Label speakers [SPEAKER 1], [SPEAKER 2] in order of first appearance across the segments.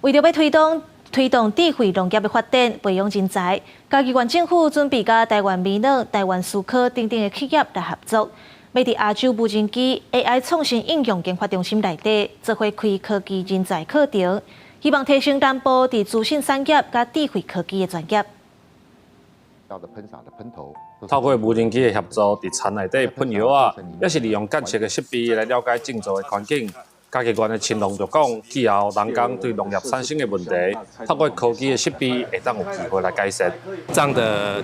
[SPEAKER 1] 为了要推动智慧农业的发展，培养人才，嘉义县政府准备甲台湾美能、台湾思科等的企业来合作，要伫亚洲无人机 AI 创新应用研发中心内底做伙开科技人才课程，希望提升南部伫资讯产业甲智慧科技的专业。
[SPEAKER 2] 透过无人机的协助，伫田内底喷药啊，也是利用监测的设备来了解种植的环境。嘉义县的青农就讲，气候、人工对农业产生的问题，透过科技的设备，会当有机会来解决。
[SPEAKER 3] 这样的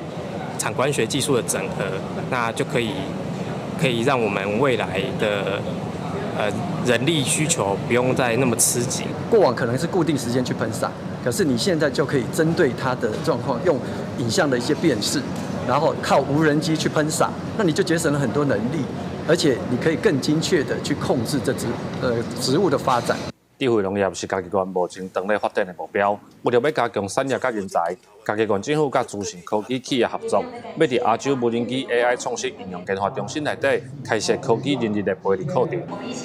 [SPEAKER 3] 产官学技术的整合，那就可以让我们未来的人力需求不用再那么吃紧。
[SPEAKER 4] 过往可能是固定时间去喷洒，可是你现在就可以针对它的状况，用影像的一些辨识，然后靠无人机去喷洒，那你就节省了很多能力。而且你可以更精确的去控制这植物的发展。
[SPEAKER 2] 智慧农业是嘉义县目前长期发展的目标。为了要加强产业甲人才，嘉义县政府甲资讯科技企业合作，要伫亚洲无人机 AI 创新应用研发中心内底开设科技人力的培育课程。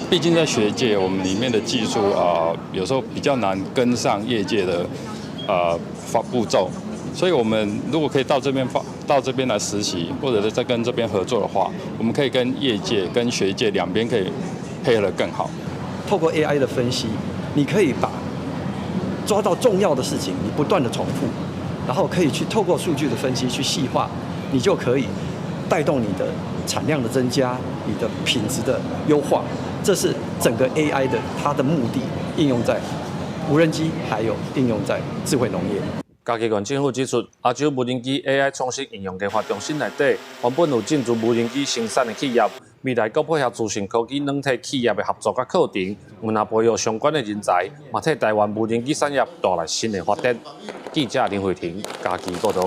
[SPEAKER 5] 毕竟在学界，我们里面的技术有时候比较难跟上业界的步骤。所以，我们如果可以到这边来实习，或者是在跟这边合作的话，我们可以跟业界、跟学界两边可以配合得更好。
[SPEAKER 4] 透过 AI 的分析，你可以把抓到重要的事情，你不断的重复，然后可以去透过数据的分析去细化，你就可以带动你的产量的增加，你的品质的优化。这是整个 AI 的它的目的，应用在无人机，还有应用在智慧农业。
[SPEAKER 2] 嘉义县政府指出，亚洲无人机 AI 创新应用研发中心内底，原本有进驻无人机生产的企业，未来搁配合资讯科技软体企业的合作甲课程，有若培养相关的人才，嘛替台湾无人机产业带来新的发展。记者林慧婷，嘉义报道。